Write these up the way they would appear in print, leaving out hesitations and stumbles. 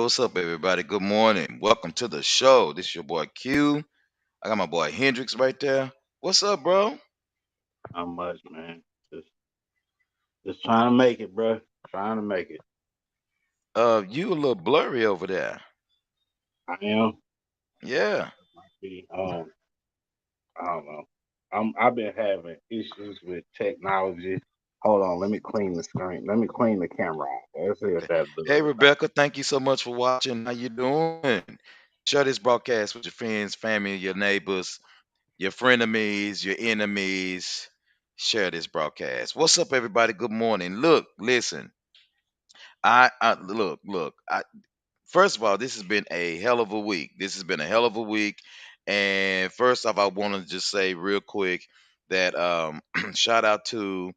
what's up, everybody? Good morning. Welcome to the show. This is your boy Q. I got my boy Hendrix right there. What's up, bro? Not much, man. Just just trying to make it, bro. Trying to make it. You a little blurry over there. I am. Yeah. Be, I don't know. I've been having issues with technology. Hold on, let me clean the screen. Let me clean the camera off. Let's see if that does Hey, it. Right. Rebecca. Thank you so much for watching. How you doing? Share this broadcast with your friends, family, your neighbors, your frenemies, your enemies. Share this broadcast. What's up, everybody? Good morning. Look, listen. Look. First of all, this has been a hell of a week. This has been a hell of a week. And first off, I want to just say real quick that shout out to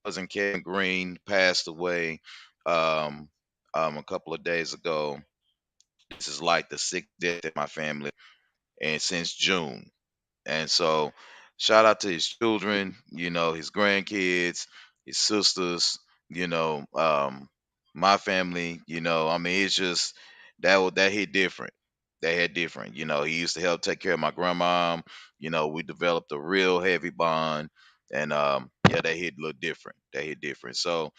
cousin Kevin Green passed away um, a couple of days ago. This is like the sixth death in my family, and since June. And so, shout out to his children, his grandkids, his sisters, my family. I mean, it's just that hit different. That hit different. He used to help take care of my grandma. We developed a real heavy bond, and yeah, that hit a little different. That hit different. So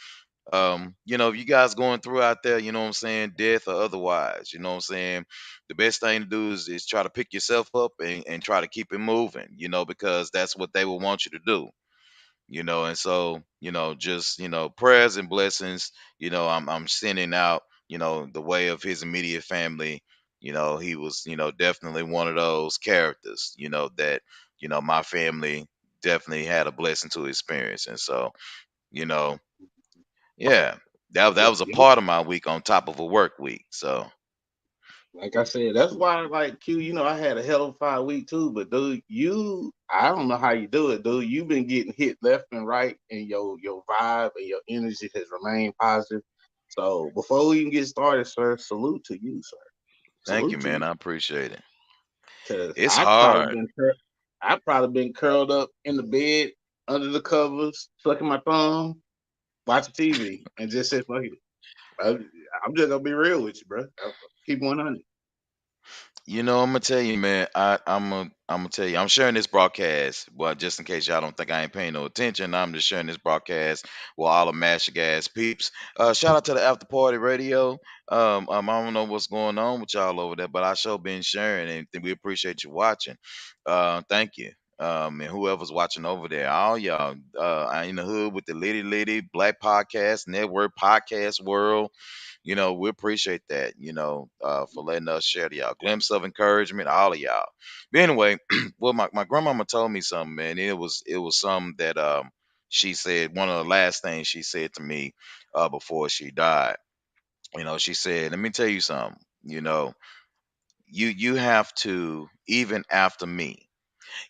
if you guys going through out there, you know what I'm saying, death or otherwise, you know what I'm saying, the best thing to do is try to pick yourself up and try to keep it moving, because that's what they will want you to do, and so, just, prayers and blessings, I'm sending out, the way of his immediate family. He was, definitely one of those characters, that, my family definitely had a blessing to experience. And so, you know, yeah, that was a Yep. part of my week on top of a work week. So Like I said, that's why, like Q, I had a hell of a 5 week too. But dude, I don't know how you do it, dude. You've been getting hit left and right, and your vibe and your energy has remained positive. So before we even get started, sir, salute to you, sir. thank you, Salute to man. you. I appreciate it. Cause It's hard. I've probably been curled up in the bed under the covers, sucking my thumb, watching TV, and just said, "Fuck it." I, I'm just gonna be real with you, bro. Keep 100. I'm gonna tell you, man. I'm gonna tell you. I'm sharing this broadcast, well, just in case y'all don't think I ain't paying no attention. I'm just sharing this broadcast with all the Master Gas peeps. Shout out to the After Party Radio. I don't know what's going on with y'all over there, but I sure been sharing, and we appreciate you watching. Thank you. And whoever's watching over there, all y'all, I in the hood with the Litty Litty Black Podcast Network, Podcast World. We appreciate that, for letting us share to y'all. Glimpse of encouragement, all of y'all. But anyway, well, my grandmama told me something, man. It was something that she said, one of the last things she said to me before she died. She said, let me tell you something, you have to, even after me,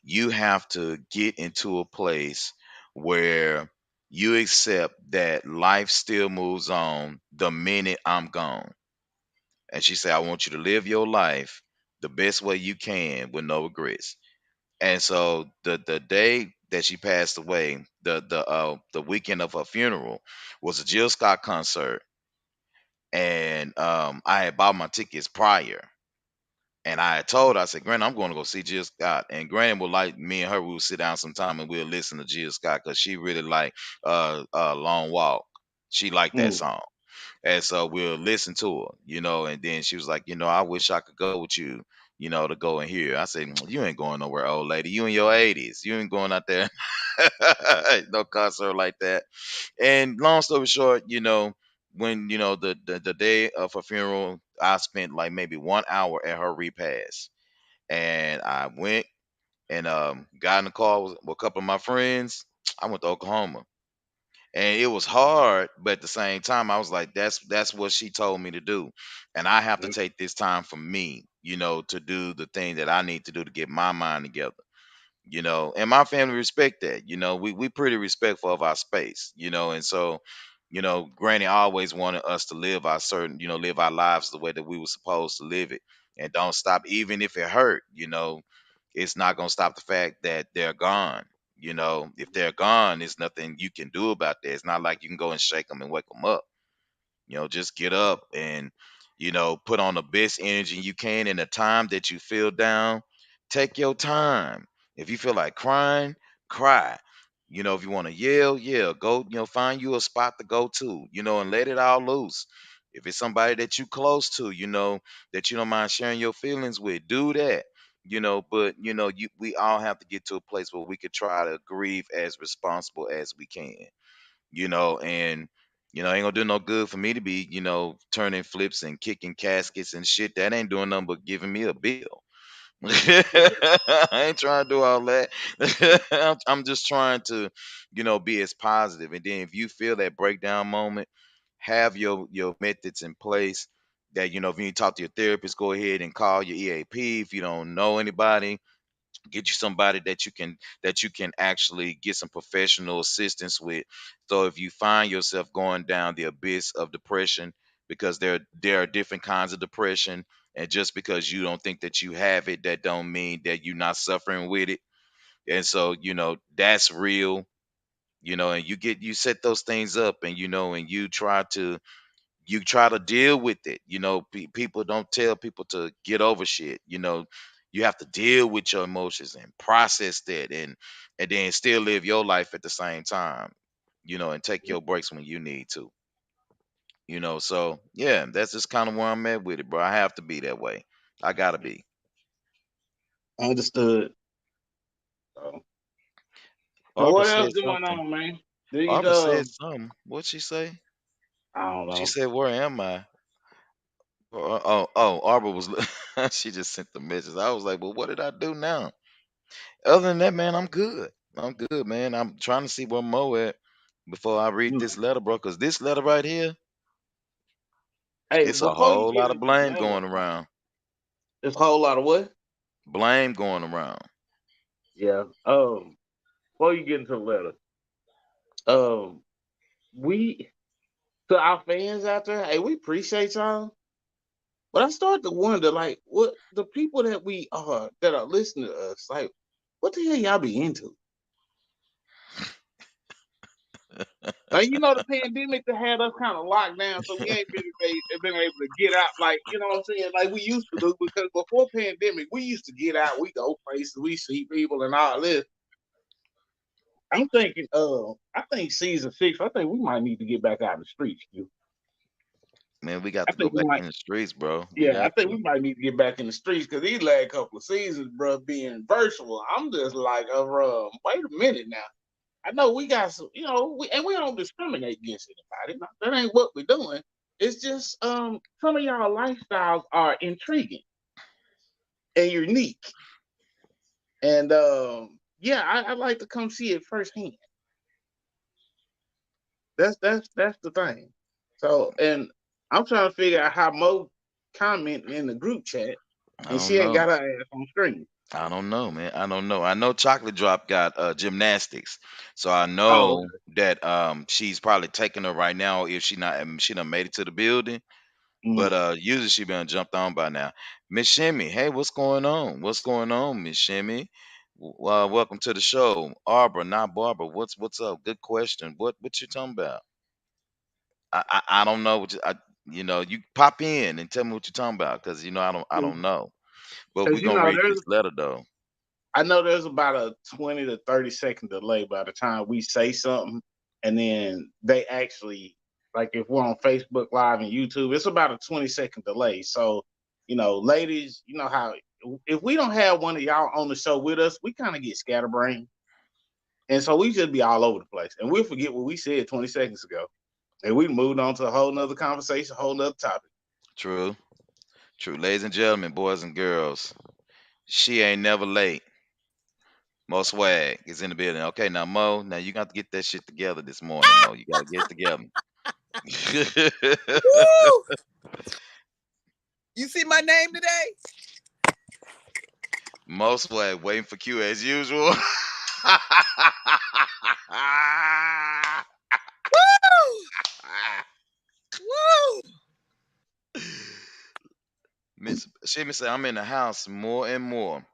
you have to get into a place where you accept that life still moves on the minute I'm gone. And she said, I want you to live your life the best way you can with no regrets. And so the day that she passed away, the weekend of her funeral was a Jill Scott concert. And I had bought my tickets prior. And I had told her, I said, Granny, I'm going to go see Jill Scott. And Granny would like me and her, we would sit down sometime and we'll listen to Jill Scott because she really like Long Walk. She liked that Mm. song. And so we'll listen to her, and then she was like, I wish I could go with you, to go and hear. I said, you ain't going nowhere, old lady. You in your 80s. You ain't going out there. No concert like that. And long story short, when, the day of her funeral, I spent like maybe 1 hour at her repast. And I went and got in the car with a couple of my friends. I went to Oklahoma, and it was hard, but at the same time I was like, that's what she told me to do, and I have to Yep. take this time for me, to do the thing that I need to do to get my mind together, and my family respect that. We pretty respectful of our space, and so, Granny always wanted us to live our certain, live our lives the way that we were supposed to live it, and don't stop even if it hurt. It's not going to stop the fact that they're gone. If they're gone, there's nothing you can do about that. It's not like you can go and shake them and wake them up. Just get up and put on the best energy you can in the time that you feel down. Take your time. If you feel like crying, cry. If you want to yell, yell. Go, find you a spot to go to, and let it all loose. If it's somebody that you close to, that you don't mind sharing your feelings with, do that. But we all have to get to a place where we could try to grieve as responsible as we can. And ain't gonna do no good for me to be, turning flips and kicking caskets and shit. That ain't doing nothing but giving me a bill. I ain't trying to do all that. I'm just trying to, be as positive. And then if you feel that breakdown moment, have your methods in place. That if you need to talk to your therapist, go ahead and call your EAP. If you don't know anybody, get you somebody that you can actually get some professional assistance with. So if you find yourself going down the abyss of depression, because there are different kinds of depression, and just because you don't think that you have it, that don't mean that you're not suffering with it. And so that's real. And you set those things up, and and you try to deal with it. People don't tell people to get over shit. You have to deal with your emotions and process that, and then still live your life at the same time. And take your breaks when you need to. So yeah, that's just kind of where I'm at with it, bro. I have to be that way. I gotta be. Understood. So, so Arbor what else said going something. on, man? These Arbor said something. What'd she say? I don't She know. said, "Where am I?" Oh, Arbor was. She just sent the message. I was like, "Well, what did I do now?" Other than that, man, I'm good. I'm good, man. I'm trying to see where Mo at before I read Mm. this letter, bro. Cause this letter right here, Hey, it's a before you whole get lot of into the blame letter, going around. there's a whole lot of what? Blame going around. Yeah. Before you get into the letter, um, we to our fans out there, hey, we appreciate y'all. But I start to wonder, like, what the people that are listening to us, like, what the hell y'all be into? Like, the pandemic that had us kind of locked down, so we ain't been able to get out, like, you know what I'm saying, like we used to do. Because before pandemic, we used to get out, we go places, we see people and all this. I'm thinking, I think season 6, I think we might need to get back out in the streets. Man, we got I to go think we back might. in the streets, bro. We Yeah, I got think to. we might need to get back in the streets because these last couple of seasons, bro, being virtual, I'm just like, wait a minute now. I know we got some, we don't discriminate against anybody. No, that ain't what we're doing. It's just some of y'all lifestyles are intriguing and unique, and yeah, I like to come see it firsthand. That's the thing. So, and I'm trying to figure out how Mo commenting in the group chat, I and don't she ain't know. got her ass on screen. I don't know, man. I don't know. I know Chocolate Drop got gymnastics, so I Oh, know that she's probably taking her right now. If she done made it to the building. But mm. usually she been jumped on by now. Miss Shimmy, hey, what's going on? What's going on, Miss Shimmy? Welcome to the show. Arbor, not Barbara. What's up? Good question. What you talking about? I don't know. You pop in and tell me what you're talking about, because I don't know. But Because we're gonna read there's this letter though. I know there's about a 20 to 30-second delay by the time we say something, and then they actually, like, if we're on Facebook Live and YouTube, it's about a 20-second delay. So, ladies, you know how if we don't have one of y'all on the show with us, we kind of get scatterbrained, and so we just be all over the place, and we'll forget what we said 20 seconds ago, and we moved on to a whole nother conversation, a whole nother topic. True, true. Ladies and gentlemen, boys and girls, she ain't never late. Mo Swag is in the building. Okay, now Mo, now you got to get that shit together this morning, Mo. You got to get it together. Woo! You see my name today? Mo Swag waiting for Q as usual. Woo! Woo! Miss Shimmy said, I'm in the house more and more.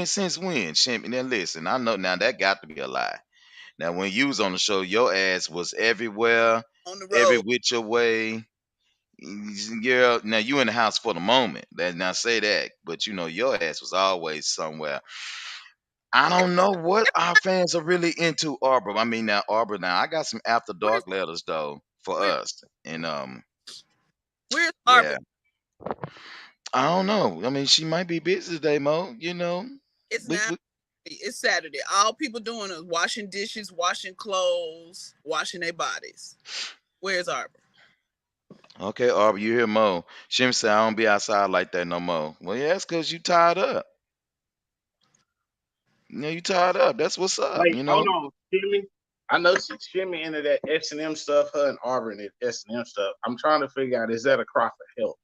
Since when? Shimmy, now listen, I know now that got to be a lie. Now, when you was on the show, your ass was everywhere on the every road. which way. Girl, now you in the house for the moment. That now say that, but you know your ass was always somewhere. I don't know what our fans are really into Arbor. I mean now Arbor now I got some after Where's dark letters though for where, us. And where's Arbor? yeah. I don't know. I mean she might be busy today, Mo. You know. It's We, now. we It's Saturday. All people doing is washing dishes, washing clothes, washing their bodies. Where's Arbor? okay, Arbor, you hear Mo. Shim said I don't be outside like that no more. Well yeah, it's cause you tied up. You know, you tied up. That's what's up, Wait, you hold know. on, Shimmy. I know she's Shimmy into that S&M stuff. Her and Auburn and S&M stuff. I'm trying to figure out, is that a cry for help?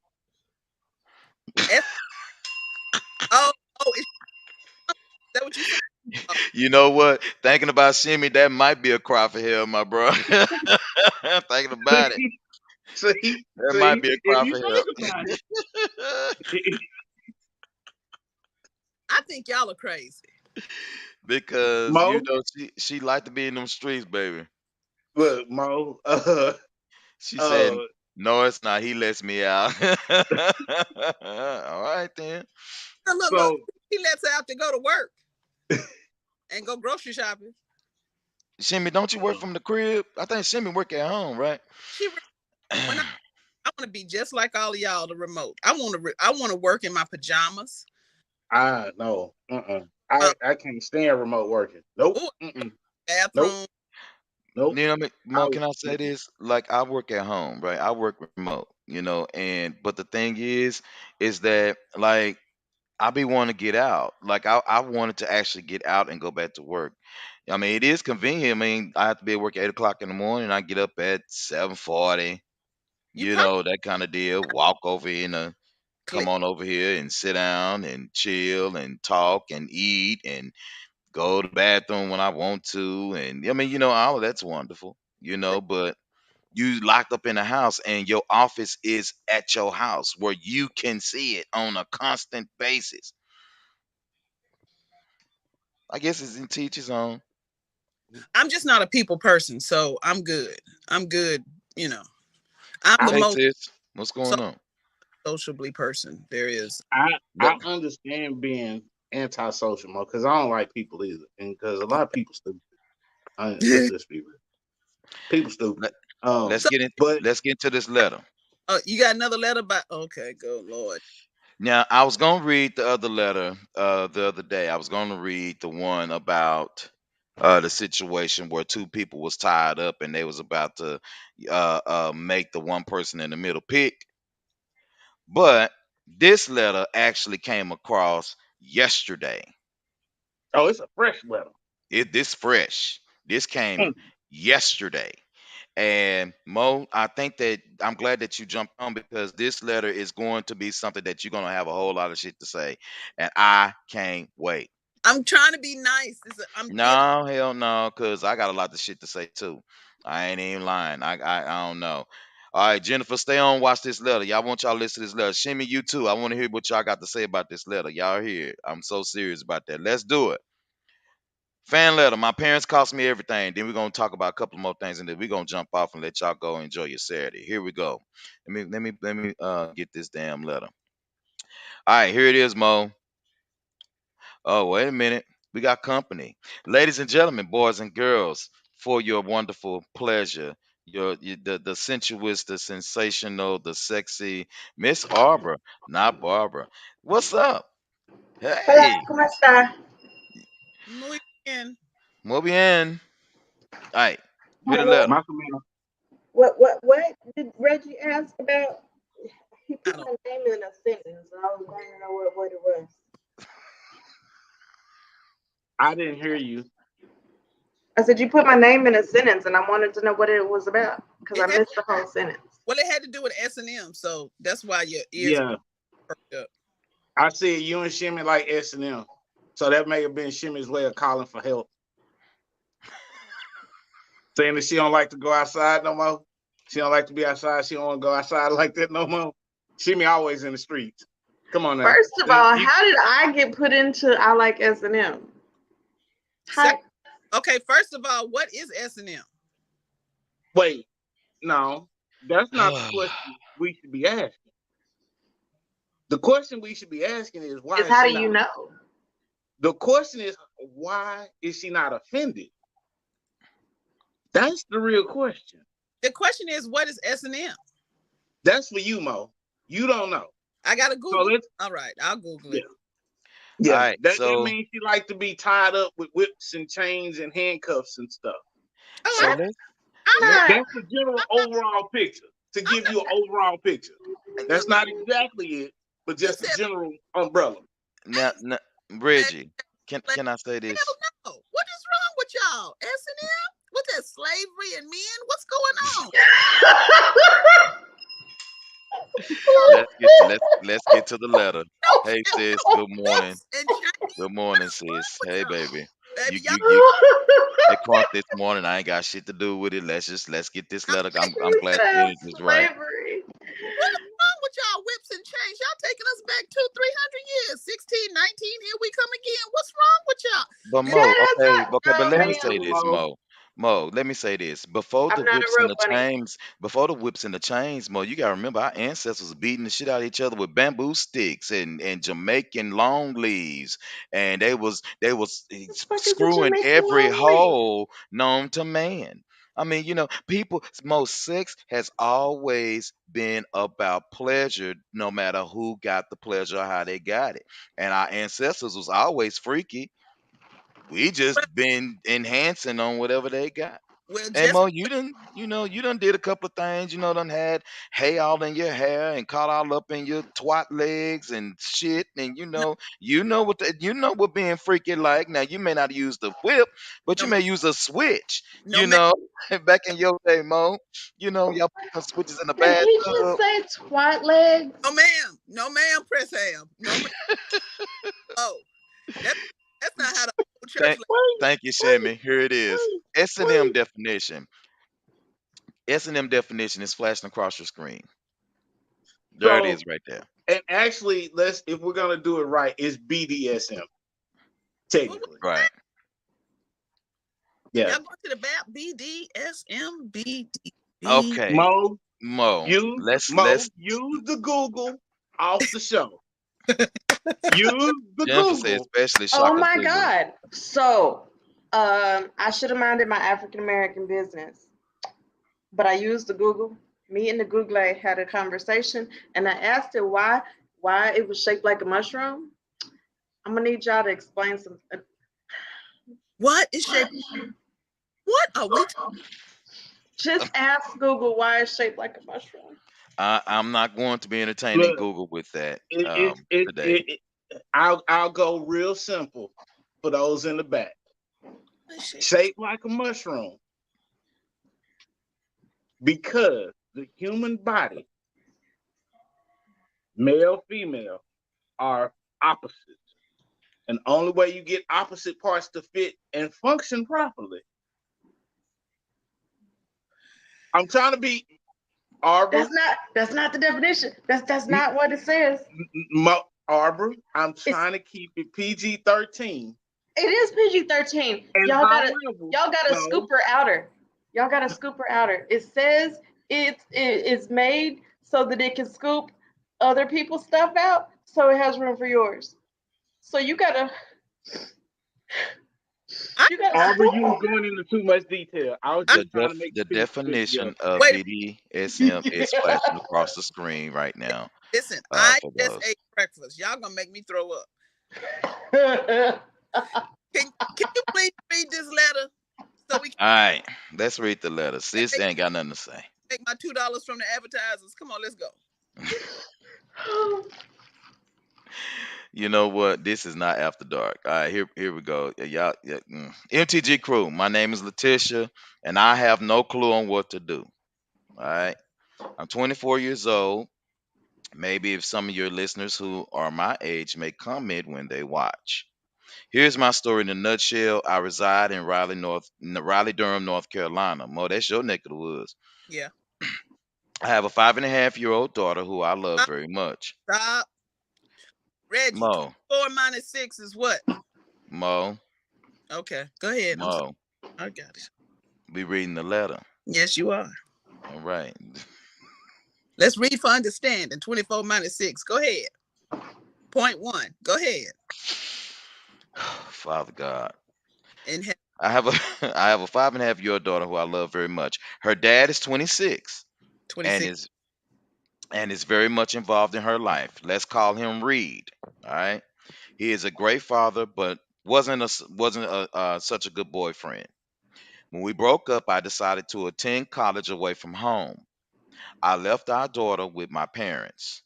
S- oh, oh, is that what you said? Oh, You know what? Thinking about Shimmy, that might be a cry for help, my bro. Thinking about it. see, That might see, be a if cry you for think help. about it, I think y'all are crazy. Because you Mo, know she like to be in them streets, baby. look, Mo, She said, uh, "No, it's not. He lets me out." All right then. Look. so He lets her out to go to work and go grocery shopping. Shimmy, don't you work from the crib? I think Shimmy work at home, right? She when I want to be just like all of y'all, the remote. I want to work in my pajamas. I no, Uh, I can't stand remote working. Nope, ooh, nope, bathroom. nope. You know what I mean? I Mo, can I say this? Like I work at home, right? I work remote, you know, and but the thing is that like I be wanting to get out. Like I wanted to actually get out and go back to work. I mean, it is convenient. I mean, I have to be at work at 8 o'clock in the morning. I get up at 7:40. You You probably know that kind of deal. Walk over here and come click. on over here and sit down and chill and talk and eat and go to the bathroom when I want to. And I mean, you know, all of that's wonderful. You know, but you locked up in a house and your office is at your house where you can see it on a constant basis. I guess it's in teachers on. I'm just not a people person, so I'm good. I'm good. You know, I'm the I Hey most sis, what's so- going on? sociably person there is. What? I understand being antisocial, Mo, because I don't like people either, and because a lot of people stupid. Let's just be real. People stupid. Let, let's So, get in. But Let's get into this letter. you got another letter by? Okay, good lord. Now, I was gonna read the other letter the other day. I was gonna read the one about the situation where two people was tied up and they was about to make the one person in the middle pick. But this letter actually came across yesterday. oh, it's a fresh letter. This fresh. This came Mm. yesterday. And Mo, I think that I'm glad that you jumped on because this letter is going to be something that you're gonna have a whole lot of shit to say, and I can't wait. I'm trying to be nice. I'm giving. No, hell no, cause I got a lot of shit to say too. I ain't even lying. I don't know. All right, Jennifer, stay on. Watch this letter. Y'all want y'all to listen to this letter. Shimmy, you too. I want to hear what y'all got to say about this letter. Y'all hear it. I'm so serious about that. Let's do it. Fan letter. My parents cost me everything. Then we're gonna talk about a couple more things, and then we're gonna jump off and let y'all go enjoy your Saturday. Here we go. Let me get this damn letter. All right, here it is, Mo. Oh, wait a minute. We got company. Ladies and gentlemen, boys and girls, for your wonderful pleasure, the sensuous, the sensational, the sexy Miss Arbor, not Barbara. What's up? Hola, Hey, ¿cómo está? Muy bien. muy bien. All right, Hi, here the Lord. letter. My man, What did Reggie ask about? He I put don't. my name in a sentence, and I was trying to know what it was. I didn't hear you. I said, you put my name in a sentence, and I wanted to know what it was about because I It had, missed the whole sentence. well, it had to do with S&M, so that's why your ears Yeah, perked up. I said you and Shimmy like S&M, so that may have been Shimmy's way of calling for help, saying that she don't like to go outside no more. She don't like to be outside. She don't want to go outside like that no more. Shimmy always in the streets. Come on now. First of all, how did I get put into I like S&M? Sec- Hi, okay, first of all, what is S&M? Wait, no, that's not the question we should be asking. The question we should be asking is why Is is how she do you not? know? The question is why is she not offended? That's the real question. The question is, what is S&M? That's for you, Mo. You don't know. I gotta So Google. let's All right, I'll Google yeah. it. All Yeah. right, That so means she like to be tied up with whips and chains and handcuffs and stuff. so Oh, let's I'm let not. That's the general overall picture. To I'm give not. you an overall picture. You, That's not exactly it, but you just a said general umbrella. now, ain't now slave. Reggie, slave. can I say Hell this? no. What is wrong with y'all? S&M? What's that? Slavery and men? What's going on? Let's get to the letter. No, Hey sis, no good morning. whips and chains. Good What morning, is wrong sis. with Hey y'all? baby. Baby, y'all, You Hey, crunk this morning. I ain't got shit to do with it. Let's get this y'all letter. take, I'm You glad said the have energy is right. slavery. what is wrong with y'all whips and chains? Y'all taking us back 200-300 years. 16, 19, here we come again. What's wrong with y'all? But You Mo, That is okay, not okay, but no, let me Thank say you, ma'am. this, Mo. Mo. Mo, let me say this. Before the I'm not a whips and real the bunny. chains, before the whips and the chains, Mo, you gotta remember our ancestors was beating the shit out of each other with bamboo sticks and Jamaican long leaves, and they was What the fuck is a screwing Jamaican every lonely? hole known to man. I mean, people, most sex has always been about pleasure, no matter who got the pleasure or how they got it. And our ancestors was always freaky. We just well, been enhancing on whatever they got. well, And just Mo, you done did a couple of things, done had hay all in your hair and caught all up in your twat legs and shit. And no, what being freaky like. Now you may not use the whip, but you no, may use a switch, no, you ma'am. know. Back in your day, Mo, y'all put them switches in the Did he just bathtub. say twat legs? No, ma'am. No, ma'am, Press Ham. No, ma'am. Oh, that, that's not how the old church. Thank, Wait, thank you, wait, Shimmy. Here it is. wait, S and M wait. definition. S&M definition is flashing across your screen. There it So, is right there. and actually, if we're gonna do it right, it's BDSM What was technically. Right. Yeah. y'all going to the BAP? BDSM, Okay. Mo, Mo. Let's use the Google off the show. Use the Jennifer said Google. especially Oh shocking my Google. God. So, I should have minded my African American business, but I used the Google. Me and the Google had a conversation, and I asked it why it was shaped like a mushroom. I'm gonna need y'all to explain some. What is shape? What are we? Just ask Google why it's shaped like a mushroom. I'm not going to be entertaining Look, Google with that it, it, it, today. it, it, I'll go real simple for those in the back. Shape? Shaped like a mushroom because the human body, male, female, are opposites. And the only way you get opposite parts to fit and function properly. I'm trying to be Arbor. That's not the definition. That's not what it says. Arbor, I'm It's trying to keep it PG-13. it is PG-13. And however, Y'all got a no, scooper outer. Y'all got a scooper outer. It says it's made so that it can scoop other people's stuff out, so it has room for yours. So I you gotta Arbor, you was scoop going into too much detail. I was I just trying to make The the picture fit definition together. of wait. BDSM is flashing across the screen right now. Listen, I For just those. ate breakfast. Y'all gonna make me throw up. them. Can you please read this letter so we can All right, let's read the letter. Sis ain't got nothing to say. make my $2 from the advertisers? Come on, let's go. You know what? This is not after dark. All right, here we go. Y'all, MTG crew. My name is Letitia, and I have no clue on what to do. All right, I'm 24 years old. Maybe if some of your listeners who are my age may comment when they watch. Here's my story in a nutshell. I reside in Raleigh, Durham, North Carolina. Mo, that's your neck of the woods. Yeah. I have a 5.5-year-old daughter who I love Stop. very much. Stop. Reggie, Mo, 24 minus 6 is what? Mo, Okay, go ahead. I'm sorry. Mo. I got it. We reading the letter. Yes, you are. All right. Let's read for understanding. 24 minus 6. Go ahead. Point one. Go ahead. Father God. And I have a I have a 5.5 year old daughter who I love very much. Her dad is 26 and 26. is very much involved in her life. Let's call him Reed. All right. He is a great father, but wasn't such a good boyfriend. When we broke up, I decided to attend college away from home. I left our daughter with my parents.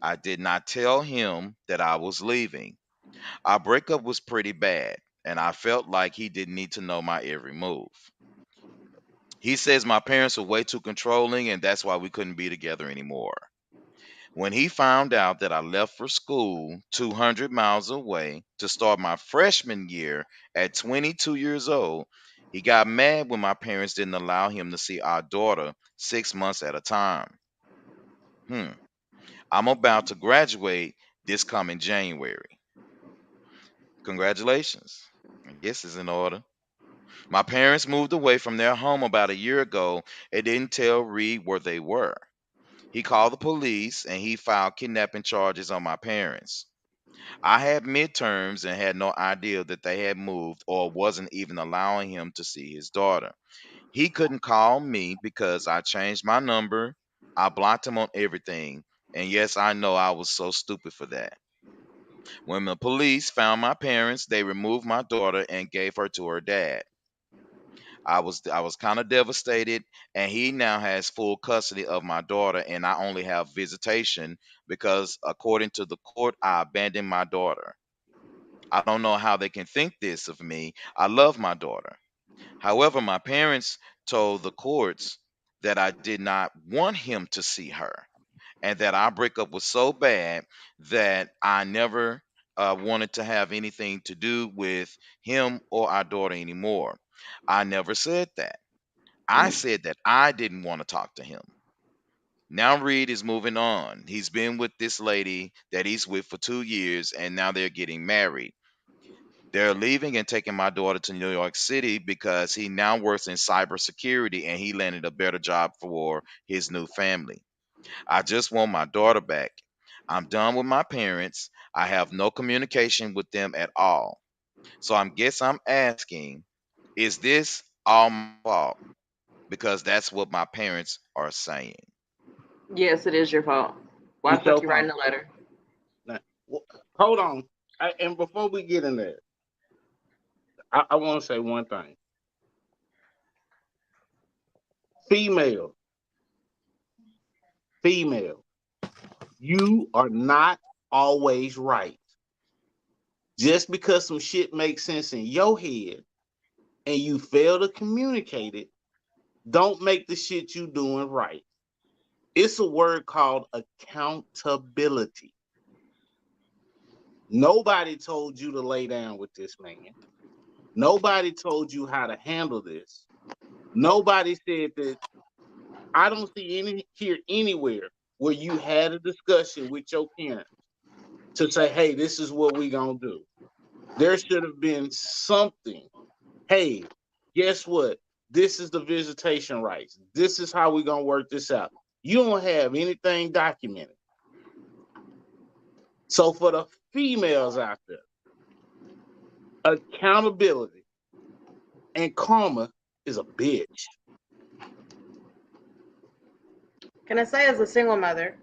I did not tell him that I was leaving. Our breakup was pretty bad, and I felt like he didn't need to know my every move. He says my parents were way too controlling, and that's why we couldn't be together anymore. When he found out that I left for school 200 miles away to start my freshman year at 22 years old, he got mad when my parents didn't allow him to see our daughter 6 months at a time. Hmm. I'm about to graduate this coming January. Congratulations. I guess it's in order. My parents moved away from their home about a year ago and didn't tell Reed where they were. He called the police and he filed kidnapping charges on my parents. I had midterms and had no idea that they had moved or wasn't even allowing him to see his daughter. He couldn't call me because I changed my number. I blocked him on everything. And yes, I know I was so stupid for that. When the police found my parents, they removed my daughter and gave her to her dad. I was kind of devastated, and he now has full custody of my daughter, and I only have visitation because, according to the court, I abandoned my daughter. I don't know how they can think this of me. I love my daughter. However, my parents told the courts that I did not want him to see her, and that our breakup was so bad that I never wanted to have anything to do with him or our daughter anymore. I never said that. I said that I didn't want to talk to him. Now Reed is moving on. He's been with this lady that he's with for 2 years, and now they're getting married. They're leaving and taking my daughter to New York City because he now works in cybersecurity and he landed a better job for his new family. I just want my daughter back. I'm done with my parents. I have no communication with them at all. So I'm asking, is this all my fault? Because that's what my parents are saying. Yes, it is your fault. Why the It's fuck your you writing fault. a letter? Now, hold on. And before we get in there, I want to say one thing. Female, female, you are not always right. Just because some shit makes sense in your head and you fail to communicate it, don't make the shit you doing right. It's a word called accountability. Nobody told you to lay down with this man. Nobody told you how to handle this. Nobody said that. I don't see any here anywhere where you had a discussion with your parents to say, hey, this is what we gonna do. There should have been something. Hey, guess what? This is the visitation rights. This is how we gonna work this out. You don't have anything documented. So for the females out there, accountability and karma is a bitch. Can I say, as a single mother,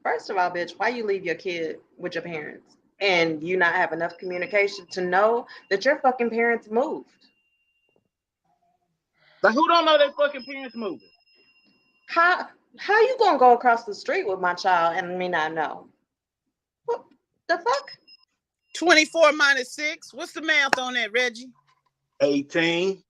first of all, bitch, why you leave your kid with your parents and you not have enough communication to know that your fucking parents moved? Like who don't know their fucking parents moving? How how you gonna go across the street with my child and me not know? What the fuck? 24 minus 6. What's the math on that, Reggie? 18.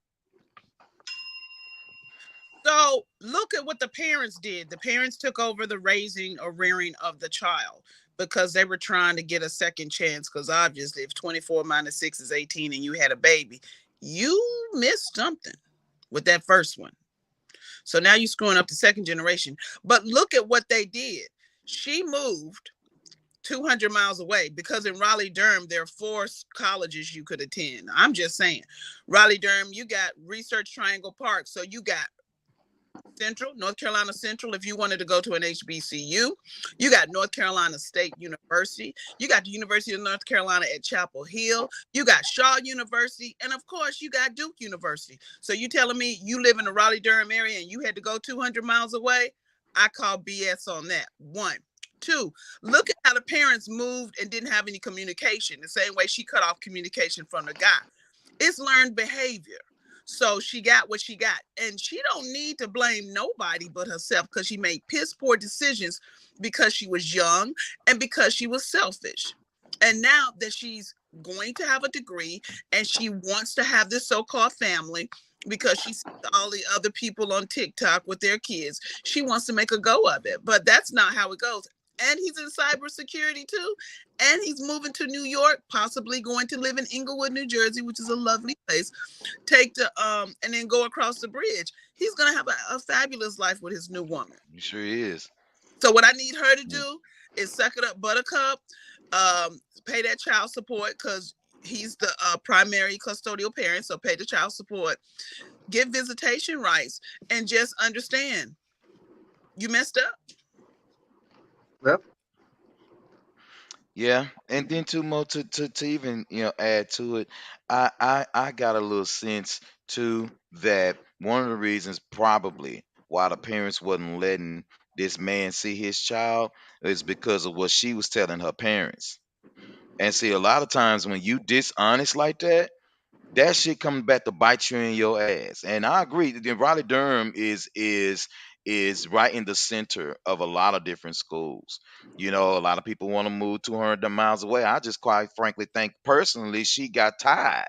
So look at what the parents did. The parents took over the raising or rearing of the child because they were trying to get a second chance. Because obviously, if 24 minus 6 is 18 and you had a baby, you missed something with that first one. So now you're screwing up the second generation. But look at what they did. She moved 200 miles away because in Raleigh, Durham, there are four colleges you could attend. I'm just saying, Raleigh, Durham, you got Research Triangle Park. So you got Central, North Carolina Central, if you wanted to go to an HBCU. You got North Carolina State University. You got the University of North Carolina at Chapel Hill. You got Shaw University. And of course, you got Duke University. So you telling me you live in the Raleigh-Durham area and you had to go 200 miles away? I call BS on that. One. Two, look at how the parents moved and didn't have any communication, the same way she cut off communication from the guy. It's learned behavior. So she got what she got. And she don't need to blame nobody but herself because she made piss poor decisions because she was young and because she was selfish. And now that she's going to have a degree and she wants to have this so-called family because she sees all the other people on TikTok with their kids, she wants to make a go of it. But that's not how it goes. And he's in cybersecurity too. And he's moving to New York, possibly going to live in Inglewood, New Jersey, which is a lovely place. Take the and then go across the bridge. He's gonna have a fabulous life with his new woman. You sure is. So what I need her to do is suck it up, buttercup, pay that child support because he's the primary custodial parent, so pay the child support, get visitation rights, and just understand you messed up. Yep. Yeah, and then two more to even add to it. I got a little sense too that one of the reasons probably why the parents wasn't letting this man see his child is because of what she was telling her parents. And see, a lot of times when you dishonest like that shit comes back to bite you in your ass. And I agree. Raleigh Durham is right in the center of a lot of different schools. A lot of people want to move 200 miles away. I just quite frankly think personally she got tired.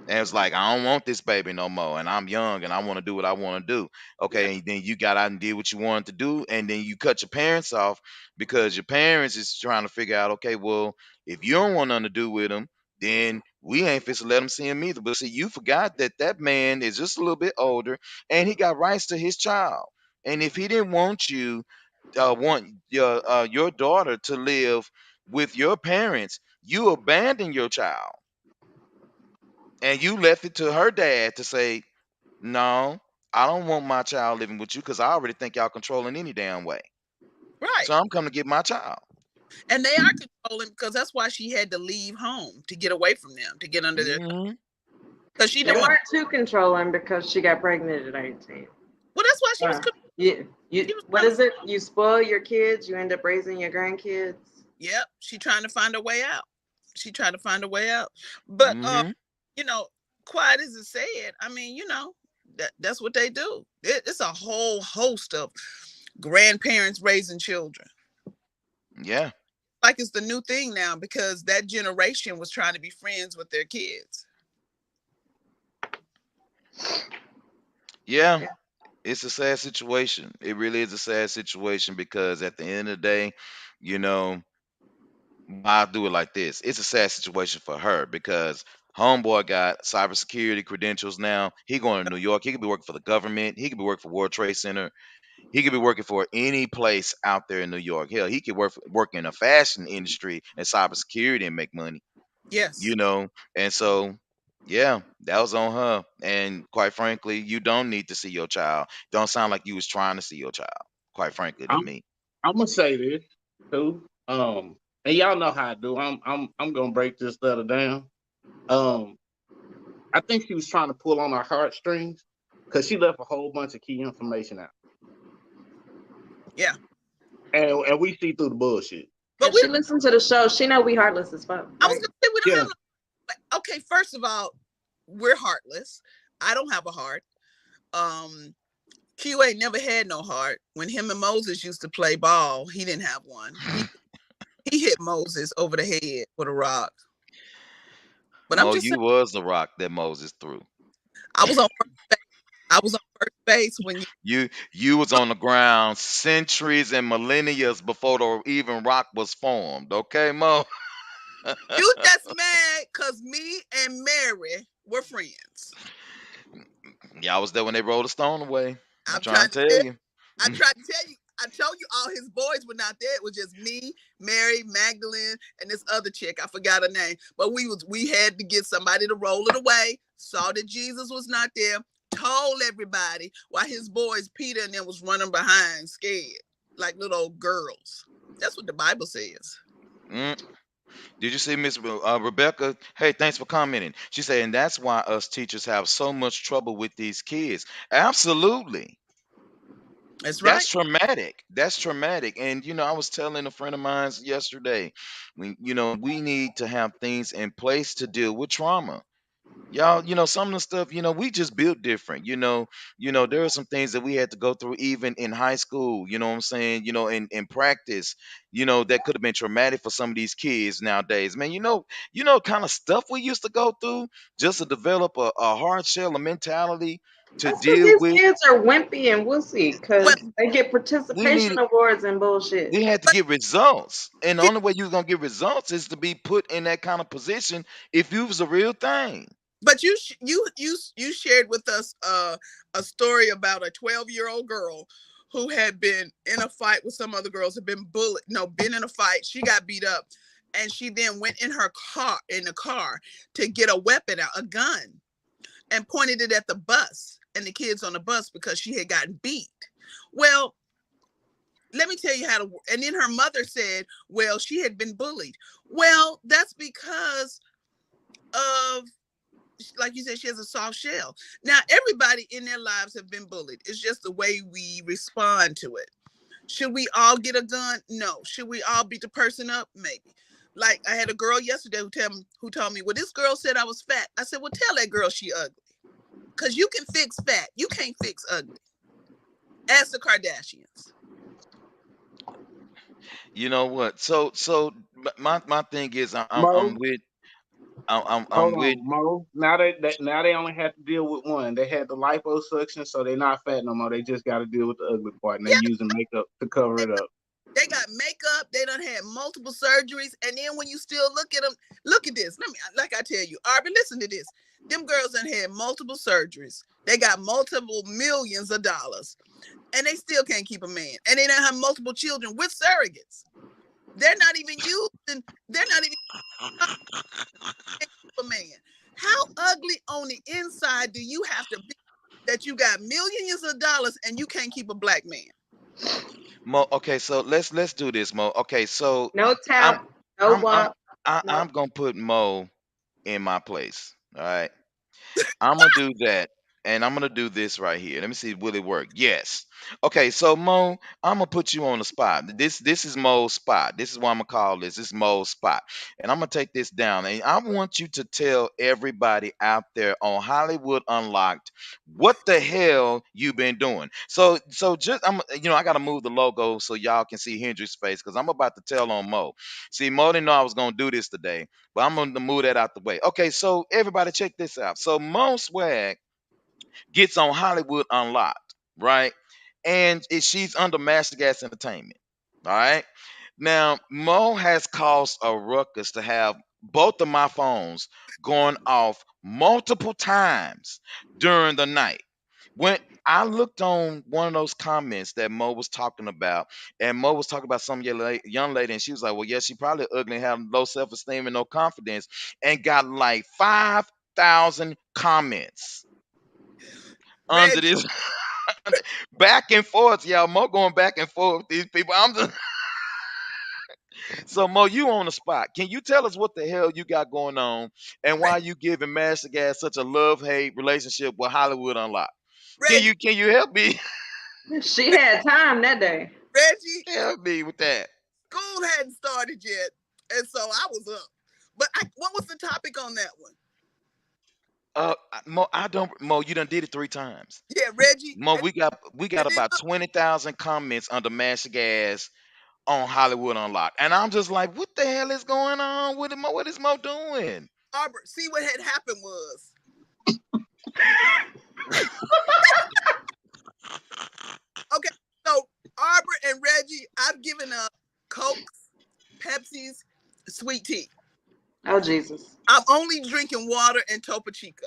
And it's like, I don't want this baby no more. And I'm young and I want to do what I want to do. Yeah. Okay. And then you got out and did what you wanted to do. And then you cut your parents off because your parents is trying to figure out, okay, well, if you don't want nothing to do with them, then we ain't fit to let them see him either. But see, you forgot that that man is just a little bit older and he got rights to his child. And if he didn't want your daughter to live with your parents, you abandon your child and you left it to her dad to say, "No, I don't want my child living with you because I already think y'all controlling any damn way. Right. So I'm coming to get my child." And they are controlling because that's why she had to leave home to get away from them, to get under their Hmm. because she They didn't Yeah, want. weren't too controlling because she got pregnant at 18. Well, that's why she was. Uh, She was what trying to. is it? You spoil your kids, you end up raising your grandkids. Yep, she trying to find a way out. She tried to find a way out. But hmm you know, quiet as it said, I mean, that's what they do. It's a whole host of grandparents raising children. yeah, Like it's the new thing now because that generation was trying to be friends with their kids. yeah. Yeah. It's a sad situation. It really is a sad situation because at the end of the day, you know, I'll do it like this. It's a sad situation for her because homeboy got cybersecurity credentials now. He going to New York. He could be working for the government. He could be working for World Trade Center. He could be working for any place out there in New York. Hell, he could work in a fashion industry and cybersecurity and make money. You Yes. know, and so yeah, that was on her. And quite frankly, you don't need to see your child. Don't sound like you was trying to see your child. Quite frankly, to I'm me. I'm gonna say this too. And y'all know how I do. I'm gonna break this letter down. Um, I think she was trying to pull on our heartstrings because she left a whole bunch of key information out, Yeah. and we see through the bullshit. But If she listened to the show, she know we heartless as fuck, I was right? gonna say we don't Yeah, have no. Okay, first of all, we're heartless. I don't have a heart. Um, Q ain't never had no heart. When him and Moses used to play ball, he didn't have one. He hit Moses over the head with a rock. But I'm Mo, just you saying, was the rock that Moses threw. I was on I was on first base when You was on the ground centuries and millennia before the even rock was formed. Okay, Mo. you just mad because me and Mary were friends. Y'all was there when they rolled a stone away. I'm I'm trying trying to to tell tell you. I tried to tell you. I told you all his boys were not there. It was just me, Mary, Magdalene, and this other chick. I forgot her name. But we had to get somebody to roll it away. Saw that Jesus was not there. told everybody while his boys Peter and them was running behind scared like little old girls. That's what the Bible says. Mm. Did you see Miss Rebecca? Hey, thanks for commenting. She said, and that's why us teachers have so much trouble with these kids. Absolutely. That's right. That's traumatic. That's traumatic. And I was telling a friend of mine yesterday, we need to have things in place to deal with trauma. Y'all, some of the stuff, we just built different. There are some things that we had to go through even in high school, you know what I'm saying, in practice, that could have been traumatic for some of these kids nowadays. Man, kind of stuff we used to go through just to develop a hard shell, a mentality to That's because deal these with. kids are wimpy and wussy Well, because they get We participation needed awards and bullshit. we had to but get results. And the you, only way you was gonna get results is to be put in that kind of position if you was a real thing. but you shared with us a story about a 12-year-old girl who had been in a fight with some other girls, had been bullied, no, been in a fight. She got beat up, and she then went in the car to get a weapon out, a gun, and pointed it at the bus and the kids on the bus because she had gotten beat. Well, let me tell you how to. And then her mother said, well, she had been bullied. Well, that's because of, like you said, she has a soft shell. Now, everybody in their lives have been bullied. It's just the way we respond to it. Should we all get a gun? No. Should we all beat the person up? Maybe. Like I had a girl yesterday who told me, well, this girl said I was fat. I said, well, tell that girl she ugly. Because you can fix fat. You can't fix ugly. Ask the Kardashians. You know what? So my thing is I'm Mo, with I'm hold with. on, Mo. Now they only have to deal with one. They had the liposuction, so they're not fat no more. They just got to deal with the ugly part, and they Yeah, using makeup to cover they, it up. they got makeup. They done had multiple surgeries. And then when you still look at them, look at this. Like I tell you, Arby, listen to this. Them girls done had multiple surgeries. They got multiple millions of dollars. And they still can't keep a man. And they don't have multiple children with surrogates. They're not even using, they're not even a man. How ugly on the inside do you have to be that you got millions of dollars and you can't keep a black man? Mo. Okay, so let's do this, Mo. Okay, so No I'm tap, no I'm WAP, no. I'm gonna put Mo in my place. All right. I'm gonna do that, and I'm gonna do this right here. Let me see, will it work? Yes. Okay, so Mo, I'm gonna put you on the spot. This is Mo's spot. This is what I'm gonna call this. This is Mo's spot, and I'm gonna take this down. And I want you to tell everybody out there on Hollywood Unlocked what the hell you been doing. So just I gotta move the logo so y'all can see Hendrix's face because I'm about to tell on Mo. See, Mo didn't know I was gonna do this today. But I'm gonna move that out the way. Okay, so everybody check this out. So Mo Swag gets on Hollywood Unlocked, right? And she's under Master Gas Entertainment. All right. Now, Mo has caused a ruckus to have both of my phones going off multiple times during the night. When I looked on one of those comments that Mo was talking about, and Mo was talking about some young lady, and she was like, well, yeah, she probably ugly and have low self-esteem and no confidence, and got like 5,000 comments under Reggie, this back and forth, y'all. Mo going back and forth with these people. I'm just so Mo, you on the spot. Can you tell us what the hell you got going on and why you giving Master Gas such a love-hate relationship with Hollywood Unlocked? Reggie, Can you help me She had time that day. Reggie, help me with that? school hadn't started yet. And so I was up. But what was the topic on that one? Mo, I don't. Mo, you done did it 3 times. Yeah, Reggie. Mo, we got And then about look, 20,000 comments under Master Gas on Hollywood Unlocked, and I'm just like, what the hell is going on with Mo? What is Mo doing? Albert, see what had happened was, okay, so Arbor and Reggie, I've given up Cokes, Pepsis, sweet tea. Oh Jesus. I'm only drinking water and Topo Chico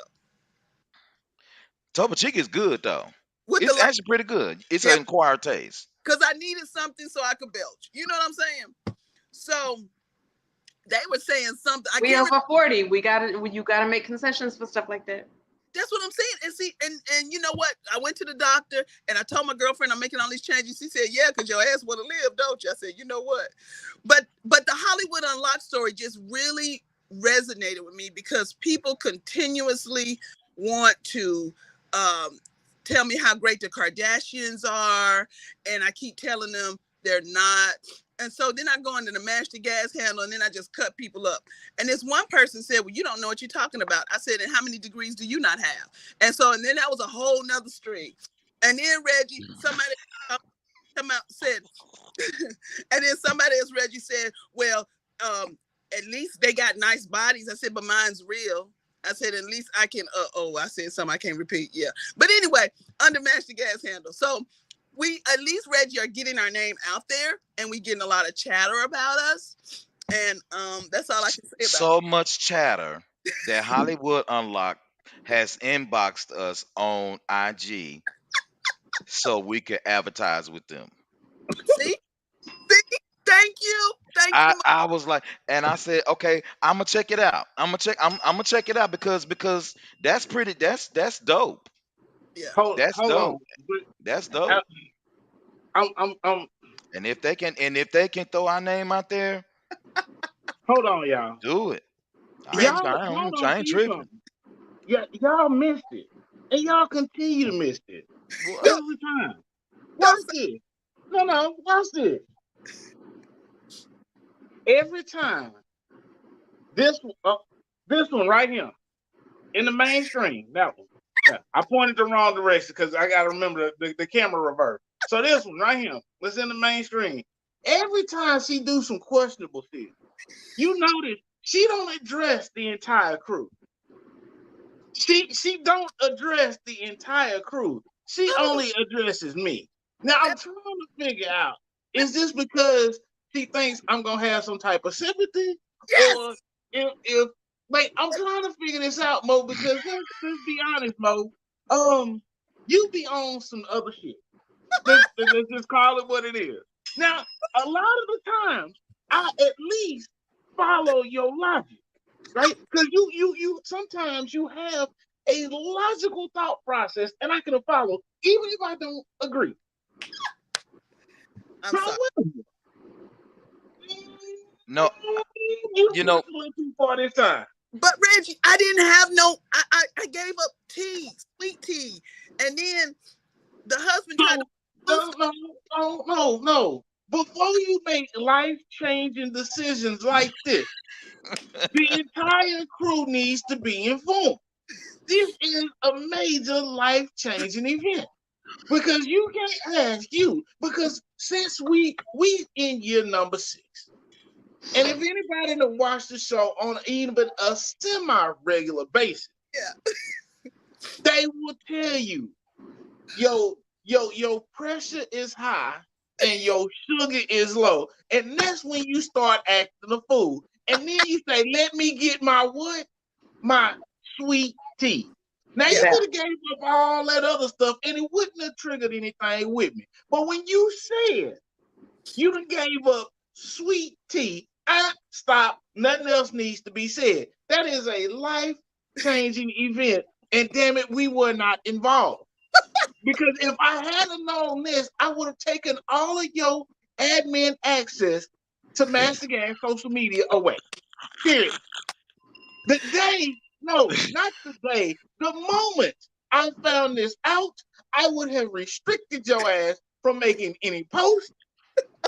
Topo Chica is good though. with the It's light. actually pretty good. It's Yeah, an acquired taste. because I needed something so I could belch. You know what I'm saying? So they were saying something. I We can't remember. over 40. We gotta you gotta make concessions for stuff like that. That's what I'm saying. And see, and you know what? I went to the doctor and I told my girlfriend I'm making all these changes. She said, "Yeah, because your ass want to live, don't you?" I said, "You know what?" But the Hollywood Unlocked story just really resonated with me because people continuously want to um, tell me how great the Kardashians are, and I keep telling them they're not. And so then I go into the mash the gas handle and then I just cut people up. And this one person said, "Well, you don't know what you're talking about." I said, "And how many degrees do you not have?" And then that was a whole nother stream. And then Reggie, somebody come out said, and then somebody else, Reggie said, "Well, at least they got nice bodies." I said, "But mine's real." I said, "At least I can." I said something I can't repeat. Yeah, but anyway, under mash the gas handle. So we at least Reggie are getting our name out there, and we getting a lot of chatter about us, and that's all I can say about So much chatter that Hollywood Unlocked has inboxed us on IG so we could advertise with them. it. See, thank I you, I was like, and I said, okay, I'm gonna check it out. I'm gonna check it out because that's dope. yeah, That's Hold on. dope. That's I, dope. I'm And if they can throw our name out there, hold on, y'all. do it. Reggie. Y'all don't I ain't see tripping. something. Yeah, y'all missed it, and y'all continue to miss it Don't What? every time. don't Watch this. No, watch this. Every time this this one right here in the mainstream. That one. Yeah, I pointed the wrong direction because I gotta remember the camera reverse. So this one right here was in the mainstream. Every time she do some questionable shit, you notice she don't address the entire crew. She don't address the entire crew. She oh, only addresses me. Now I'm that, trying to figure out, is this because she thinks I'm gonna have some type of sympathy? yes, Or if like I'm trying to figure this out, Mo, because let's be honest, Mo. Um, you be on some other shit. Let's just call it what it is. Now, a lot of the times I at least follow your logic, right? Because you sometimes you have a logical thought process, and I can follow even if I don't agree. I'm So sorry. what? No, You you push know, a little too far this time. But Reggie, I didn't have no. I gave up tea, sweet tea, and then the husband tried to. So no. Before you make life changing decisions like this, the entire crew needs to be informed. This is a major life changing event because you can't ask you because since we in year number 6, and if anybody that watched the show on even a semi regular basis, Yeah, they will tell you your pressure is high and your sugar is low, and that's when you start acting a fool. And then you say, "Let me get my what? My sweet tea." Now yeah. you could have gave up all that other stuff, and it wouldn't have triggered anything with me. But when you said you done gave up sweet tea, stop. Nothing else needs to be said. That is a life changing event, and damn it, we were not involved. Because if I hadn't known this, I would have taken all of your admin access to Master Gas social media away. Period. The day, no, not the day, the moment I found this out, I would have restricted your ass from making any posts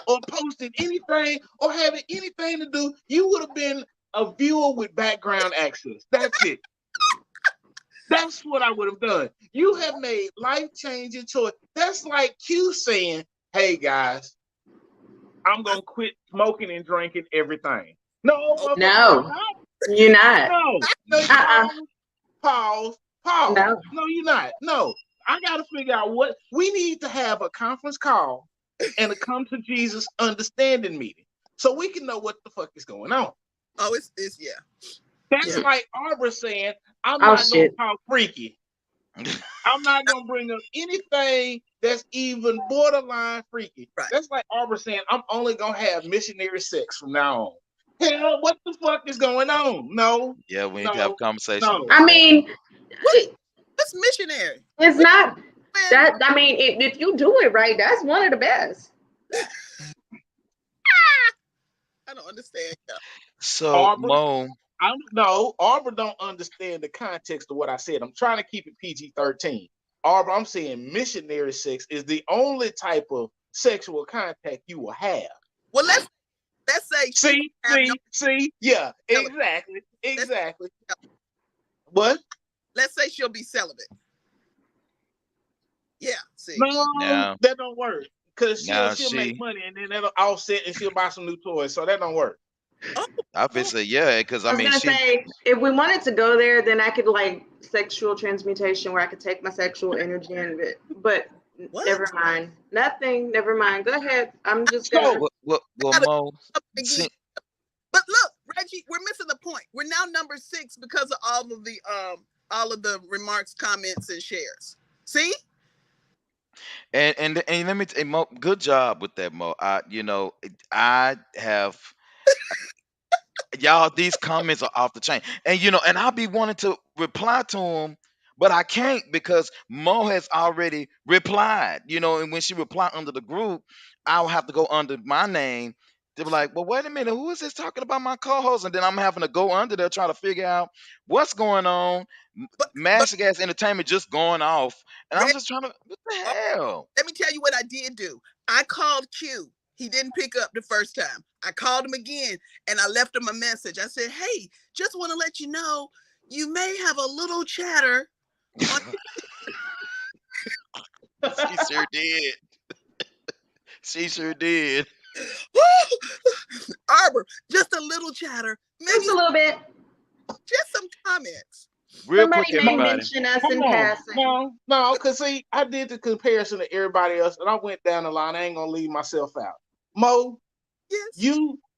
or posting anything or having anything to do. You would have been a viewer with background access. That's it. That's what I would have done. You have made life changing choice. That's like Q saying, "Hey guys, I'm gonna quit smoking and drinking everything." No, Oh, motherfucker, you're No, not. you're not. No, you Uh-uh. pause. No. No, you're not. No, I gotta figure out what we need to have a conference call and a come to Jesus understanding meeting so we can know what the fuck is going on. oh, it's yeah, That's yeah. Mm. like Arbor saying, "I'm Oh not gonna shit. talk freaky. I'm not gonna bring up anything that's even borderline freaky." Right. That's like Arbor saying, "I'm only gonna have missionary sex from now on." Hell, what the fuck is going on? No, yeah, we need to have a no, conversation no. about I that. mean, What? That's missionary. It's What not man? that. I mean, if you do it right, that's one of the best. I don't understand. Y'all. So Arbor, Mo, I don't know. Arbor don't understand the context of what I said. I'm trying to keep it PG-13. Arbor, I'm saying missionary sex is the only type of sexual contact you will have. Well, let's say she See, don't have no yeah, celibate. exactly, Let's, exactly. What? let's say she'll be celibate. Yeah. See. No, now that don't work. Cause she'll now she'll make she money and then that'll offset and she'll buy some new toys. So that don't work. Oh. Oh. obviously yeah, because I I was mean gonna she say, if we wanted to go there, then I could like sexual transmutation, where I could take my sexual energy in it. But never What? mind. Nothing. Never mind. Go ahead. I'm just gonna. So well Gotta Mo, come again. see, But look, Reggie, we're missing the point. We're now number 6 because of all of the remarks, comments, and shares. See? and let me Mo, good job with that, Mo. I have y'all, these comments are off the chain. And and I'll be wanting to reply to them, but I can't because Mo has already replied. And when she replied under the group, I'll have to go under my name. They were like, well, wait a minute, who is this talking about my co-host? And then I'm having to go under there trying to figure out what's going on. But Master Gas Entertainment just going off. And I'm Reggie, just trying to, what the oh, hell? let me tell you what I did do. I called Q. He didn't pick up the first time. I called him again and I left him a message. I said, hey, just want to let you know you may have a little chatter on She sure did. She sure did. Arbor, just a little chatter, maybe Just a little bit. just some comments. Real quick, Somebody may no, everybody. mention us hold in on. passing. No, cause see, I did the comparison to everybody else and I went down the line. I ain't gonna leave myself out. Mo, Yes.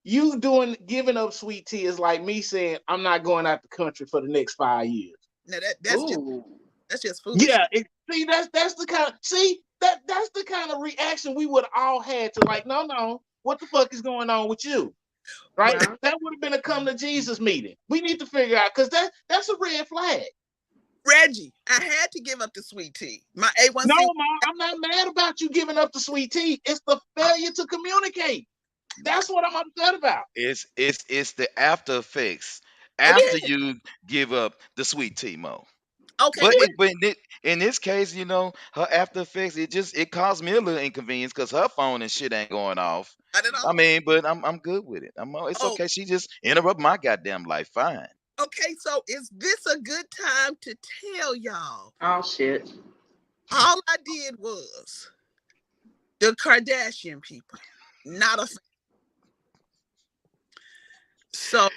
you doing giving up sweet tea is like me saying I'm not going out the country for the next 5 years. Now Ooh. that's just foolish. Yeah, see that's the kind see that's the kind of reaction we would all had to like, no, what the fuck is going on with you? Right? But Yeah. That would have been a come to Jesus meeting. We need to figure out because that's a red flag. Reggie, I had to give up the sweet tea. My No, A1C. Ma, I'm not mad about you giving up the sweet tea. It's the failure to communicate. That's what I'm upset about. It's the after effects Okay. after you give up the sweet tea, Mo. Okay. But Well, in this case, her after effects, it caused me a little inconvenience because her phone and shit ain't going off. not at I all. mean, but I'm good with it. It's Oh, okay. She just interrupt my goddamn life. Fine. okay. So is this a good time to tell y'all? Oh shit. All I did was the Kardashian people, not a so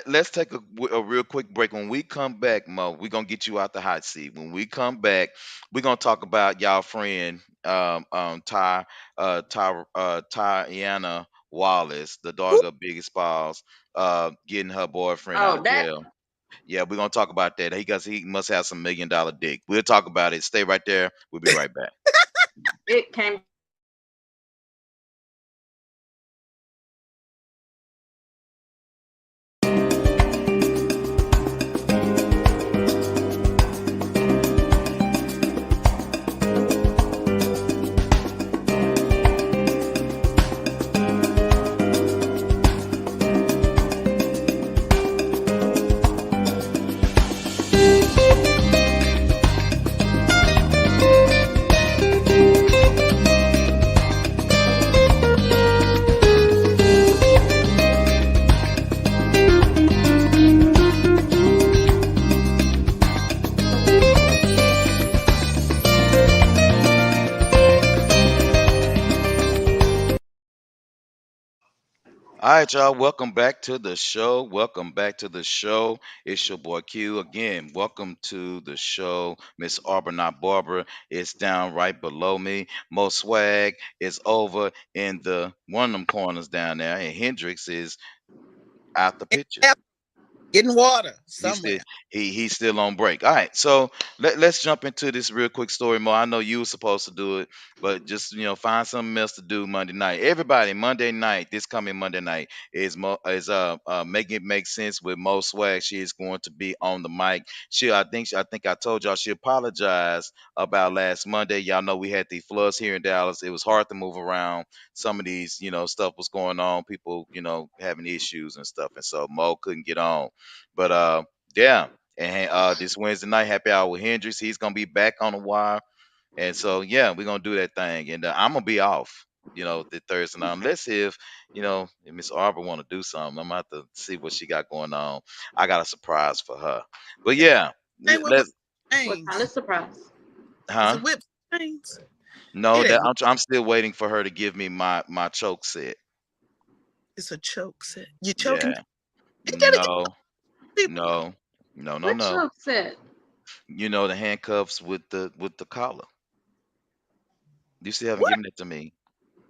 Let's take a real quick break. When we come back, Mo, we're gonna get you out the hot seat. When we come back, we're gonna talk about y'all friend Tyana Wallace, the who daughter of Biggie Smalls, getting her boyfriend out Oh, of that jail. Yeah, we're gonna talk about that. He must have some $1 million dick. We'll talk about it. Stay right there. We'll be right back. it came. All right, y'all. Welcome back to the show. Welcome back to the show. It's your boy Q again. Welcome to the show. Miss Arbor, not Barbara, is down right below me. Mo Swag is over in the one of them corners down there, and Hendrix is out the picture. Getting water He's still somewhere. he's still on break. All right, so let's jump into this real quick story, Mo. I know you were supposed to do it, but just find something else to do Monday night. Everybody, Monday night, this coming Monday night making it make sense with Mo Swag. She is going to be on the mic. I think I told y'all she apologized about last Monday. Y'all know we had the floods here in Dallas. It was hard to move around. Some of these stuff was going on. People having issues and stuff, and so Mo couldn't get on. But yeah. And this Wednesday night, happy hour with Hendrix. He's gonna be back on the wire. And so yeah, we're gonna do that thing. And I'm gonna be off, the Thursday night. Let's see if Miss Arbor wanna do something. I'm gonna have to see what she got going on. I got a surprise for her. But yeah, Ain't with whip let's What kind of chains. surprise? Is huh? it whip chains? No, It that ain't. I'm still waiting for her to give me my choke set. It's a choke set. You choking? Yeah. Ain't that against No, people? no, no, no, What no. Chuck said? The handcuffs with the collar. You still haven't What? given it to me.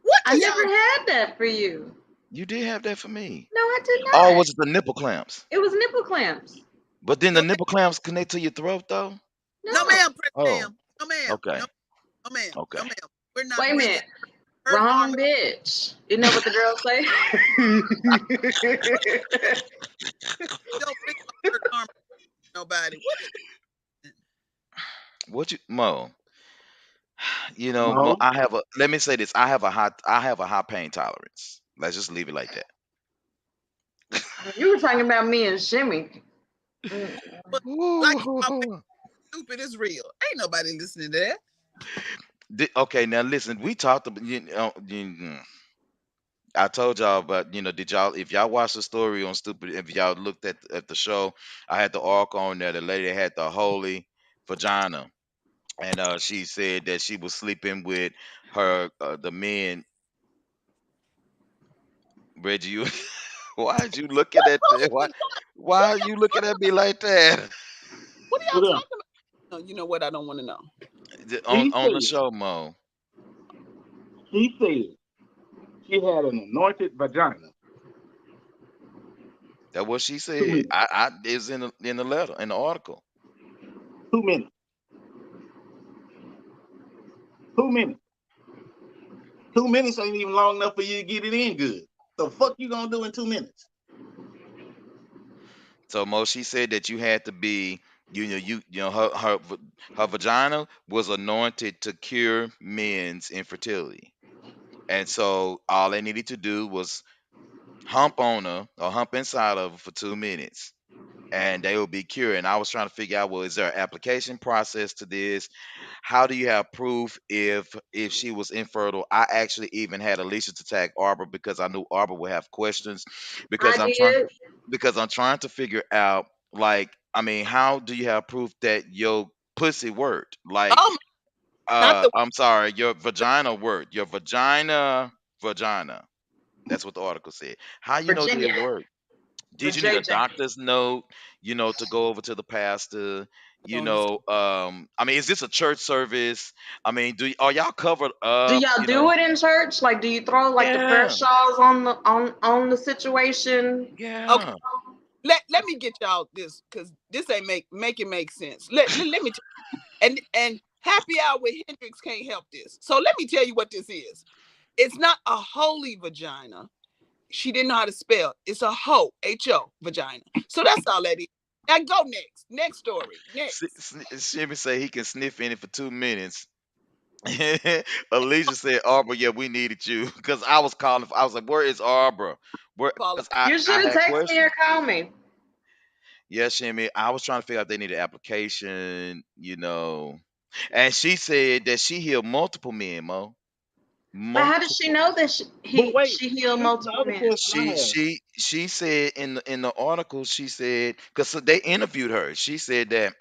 What I do never y'all? had that for you. You did have that for me. No, I did Oh, not. was it the nipple clamps? It was nipple clamps. But then the No, ma'am. nipple clamps connect to your throat though? No, No. ma'am. Prince Oh, ma'am. No, ma'am. okay. No, no, ma'am. No, Okay. ma'am. We're not Wait a bringing minute. hurt, harm. Wrong bitch. You know what the girls say? Don't bring no hurt, harm to nobody. What is it? What you Mo? Mo, No, I have a let me say this. I have a high pain tolerance. Let's just leave it like that. You were talking about me and Shimmy. Mm. But like my Ooh. stupid is real. Ain't nobody listening to that. Okay, now listen, we talked about I told y'all, but did y'all if y'all watched the story on Stupid, if y'all looked at the show, I had the arc on there. The lady had the holy vagina, and she said that she was sleeping with the men. Reggie, you why are you looking What at that? Mo Why is why are you looking at me like that? what are what y'all else? talking about? No, you know what? I don't want to know. On He on the said, show, Mo. he said she had an anointed vagina. That's what she Two said. minutes. I it's in the letter in the article. 2 minutes. 2 minutes. 2 minutes ain't even long enough for you to get it in good. The fuck you gonna do in 2 minutes? So Mo, she said that you had to be, her vagina was anointed to cure men's infertility, and so all they needed to do was hump on her or hump inside of her for 2 minutes, and they will be cured. And I was trying to figure out, well, is there an application process to this? How do you have proof if she was infertile? I actually even had Alicia to tag Arbor because I knew Arbor would have questions because I did. I'm trying to figure out, like, I mean, how do you have proof that your pussy worked? Like, Oh, not the I'm sorry, your vagina worked. Your vagina. That's what the article said. How did Virginia. it work? For Did you need a JJ. doctor's note, to go over to the pastor? I don't understand. I mean, is this a church service? I mean, are y'all covered Do up? y'all do it in church? Like, do you throw like the prayer Yeah, shawls on the situation? Okay, yeah. let me get y'all this because this ain't make it make sense. Let me and happy hour with Hendrix can't help this. So let me tell you what this is. It's not a holy vagina. She didn't know how to spell. It's a ho vagina. So that's all that is. Now go next. Next story. Next. Shimmy say he can sniff in it for 2 minutes. Alicia said, Arbor, yeah, we needed you. Because I was calling. I was like, where is Arbor? Where? Paula. Because I, You I should have had texted me or questions. called me. Yeah, Shimmy. I was trying to figure out if they needed application, And she said that she healed multiple men, Mo. But how does she Multiple. know that But wait, she healed this is the multiple other men? question I She have. she she said in the article, she said, because they interviewed her. She said that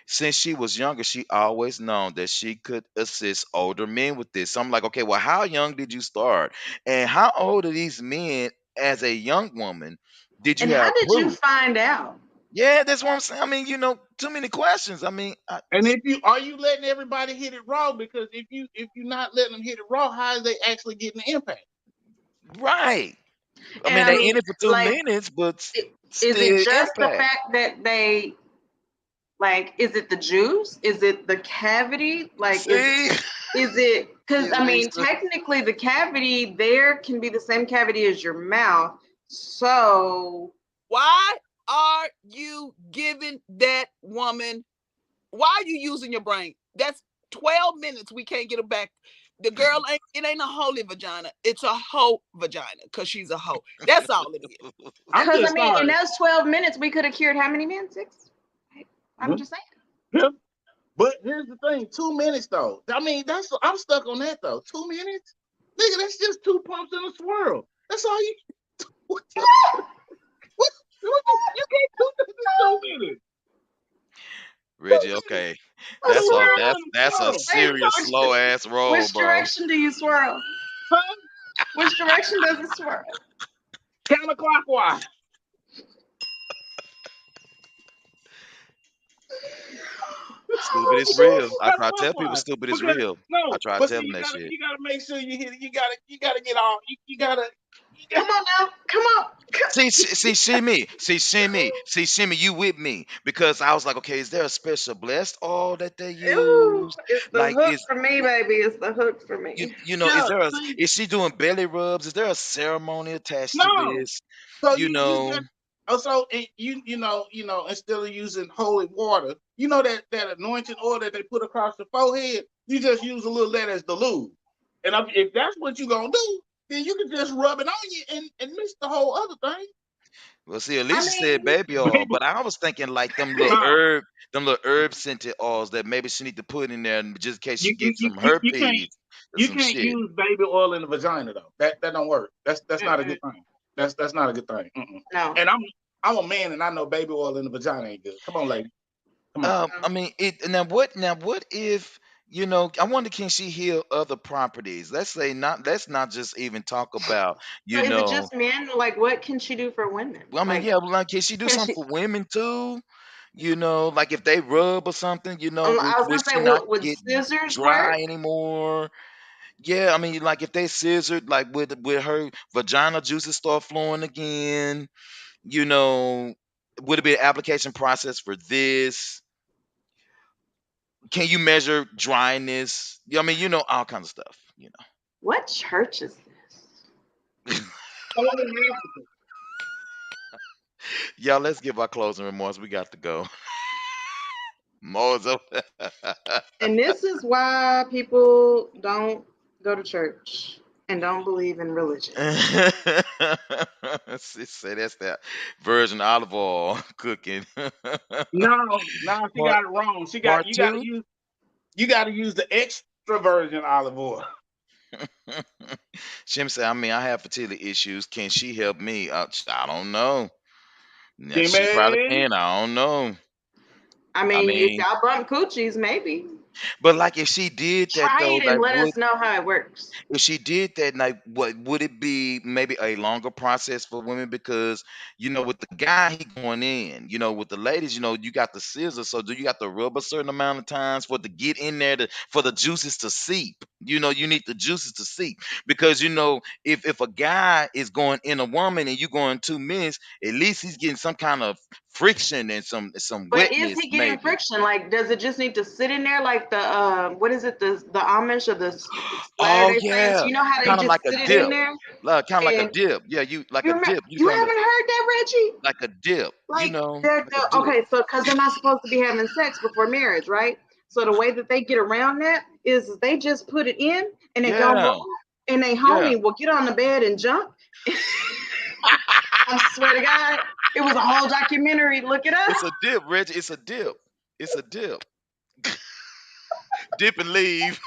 since she was younger, she always known that she could assist older men with this. So I'm like, okay, well, how young did you start, and how old are these men as a young woman? Did you And how have did you proof? find out? Yeah, that's what I'm saying. I mean, too many questions. I mean, And if you are you letting everybody hit it raw? Because if you're not letting them hit it raw, how is they actually getting the impact? right. I And mean, I they mean, in it for two like, minutes, but is it still just the impact. fact that they like? Is it the juice? Is it the cavity? Like, See, is it? Because it I is mean, technically, the cavity there can be the same cavity as your mouth. So Why are you giving that woman? Why are you using your brain? That's 12 minutes. We can't get her back. The girl ain't, it ain't a holy vagina. It's a hoe vagina because she's a hoe. That's all it is. I'm because I just mean, in sorry. those 12 minutes, we could have cured how many men? 6. I'm Hmm? just saying. Yeah. But here's the thing: 2 minutes though. I mean, that's I'm stuck on that though. 2 minutes, nigga. That's just two pumps in a swirl. That's all you. What? What? You can't do this in 2 minutes. Two Reggie. minutes. Okay, A A that's all. swirl. swirl That's and a that's a swirl. Wait, serious slow ass roll, which bro. direction do you swirl? Huh? Which direction does it swirl? Counterclockwise. Stupid is Shit. real. I try to tell people Counterclockwise. stupid is Because real. I no, try to but tell see, them that shit. you gotta make sure you hit it. You gotta get all. You gotta. You Come got, on now. Come on. See, you with me because I was like, okay, is there a special blessed oil that they Ooh, use? it's the Like, hook for me, baby. It's the hook for you me. you know, yeah. See, is she doing belly rubs? Is there a ceremony attached to no. this? So You you know, just also instead of using holy water, that anointing oil that they put across the forehead, you just use a little of that as the lube. And if that's what you're gonna do, then you can just rub it on you and mix the whole other thing. well, see, I Alicia said mean, baby oil, Baby, but I was thinking like no, them little herb scented oils that maybe she need to put in there just in case she you you gets you some you you can't herpes or you some can't shit. use baby oil in the vagina though. That don't work. That's not a mm-mm, good thing. That's not a good thing. Mm-mm. no, And I'm a man and I know baby oil in the vagina ain't good. Come on, lady. Come on. I no. mean, it now what if I wonder can she heal other properties? Let's not just even talk about So you is it know. just men? Like, what can she do for women? Well, I mean, Like, yeah, well, like can she do can something she? for women too? Like if they rub or something, I was would gonna say, she not would get scissors dry work? anymore? Yeah, I mean, like if they scissored, like with her vagina juices start flowing again, you know, would it be an application process for this? Can you measure dryness? Yeah, I mean, all kinds of stuff. What church is this? Only Africa. Y'all, let's give our closing remarks. We got to go. Mo's up. And this is why people don't go to church and don't believe in religion. Say that's that virgin olive oil cooking. No, no, she part got it wrong. part You got to two. use the extra virgin olive oil. Shim said, I mean, I have fertility issues. Can she help me? I don't know. Yeah, she probably Jimmy. can. I don't know. I I mean, if mean, y'all bump coochies, maybe but like if she did that try though, it and like let us know how it works. if she did that, like, what would it be? Maybe a longer process for women because with the guy he going in, with the ladies, you got the scissors. So do you got to rub a certain amount of times for it to get in there for the juices to seep? You need the juices to seep because if a guy is going in a woman and you going 2 minutes, at least he's getting some kind of friction and some But is wetness he getting maybe. friction? Like, does it just need to sit in there like the what is it, the Amish or the Latter Oh Day Saints? yeah, You know how they kind of like just a sit it in dip, there? kind of like a And dip. Yeah, you like you a remember, dip. You you kind of haven't heard that, Reggie? like a dip, Like they're, like a dip. okay, so because they're not supposed to be having sex before marriage, right? So the way that they get around that is they just put it in and they go Yeah, home and they yeah. homie will get on the bed and jump. I swear to God, it was a whole documentary. Look it up. It's a dip, Reggie. It's a dip. It's a dip. Dip and leave.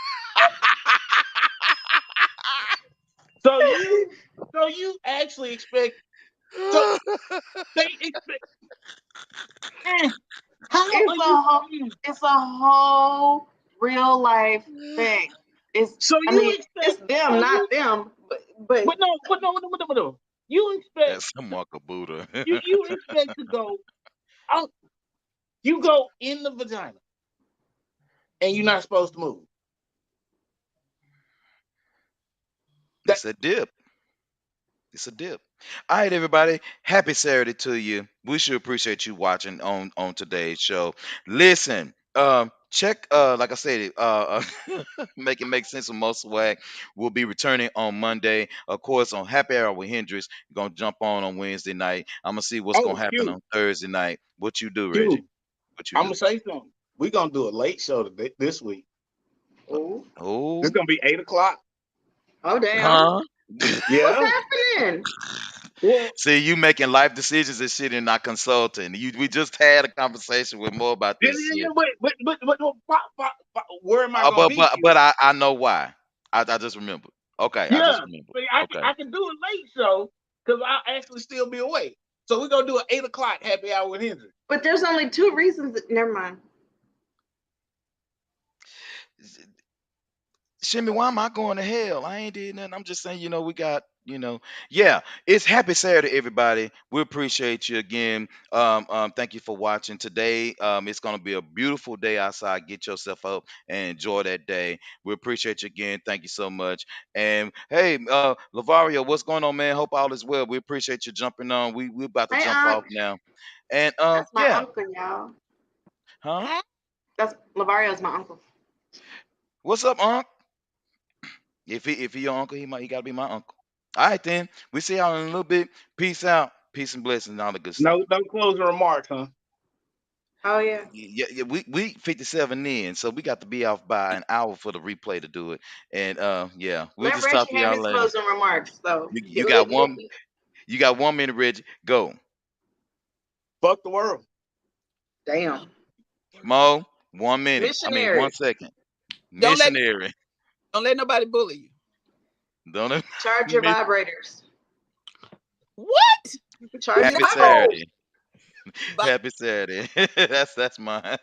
So you actually expect so they expect eh, how It's are a you whole, it's a whole real life thing. It's, so I you mean, expect it's them, so not you them, but but no. You expect That's some Marco Buddha. you expect to go out you go in the vagina and you're not supposed to move. That It's a dip. It's a dip. All right, everybody. Happy Saturday to you. We sure appreciate you watching on today's show. Listen, check like I said, make it make sense of most swag. We'll be returning on Monday, of course, on Happy Hour with Hendrix. We're gonna jump on Wednesday night. I'm gonna see what's gonna Oh, happen Q, on Thursday night. What you do, Reggie? Q. What you I'm gonna do? say something. We're gonna do a late show today, this week. Oh, It's Oh, gonna be 8 o'clock. oh, damn. huh? What's Yeah. happening? Well, See, you making life decisions and shit and not consulting. We just had a conversation with more about yeah, this yeah, yeah. shit. Where am I gonna be, But Q? I know why. I just remembered. Okay, I just Yeah. remembered. See, Okay. I can do a late show because I'll actually still be awake. So we're gonna do an 8 o'clock happy hour with Hendrix. But there's only two reasons. Never mind. Shimmy, why am I going to hell? I ain't did nothing. I'm just saying, we got, yeah. It's happy Saturday, everybody. We appreciate you again. Thank you for watching today. It's gonna be a beautiful day outside. Get yourself up and enjoy that day. We appreciate you again. Thank you so much. And hey, Lavario, what's going on, man? Hope all is well. We appreciate you jumping on. We about to Hey, jump off Unc. now. And That's my yeah, uncle, y'all. huh? That's Lavario's my uncle. What's up, Unc? If he your uncle, he gotta be my uncle. All right then. We see y'all in a little bit. Peace out. Peace and blessings and all the good stuff. No closing remarks, huh? Oh yeah. Yeah, we 57 in, so we got to be off by an hour for the replay to do it. And yeah, we'll Let just talk Reggie to have y'all his later. closing remarks, though. You got one minute, Reggie. Go. Fuck the world. Damn. Mo, 1 minute. I mean Missionary. 1 second. Don't let Missionary. don't let nobody bully you. Don't it? Charge your vibrators. What? Charge your Happy vibrators. Saturday. But Happy Saturday. That's mine.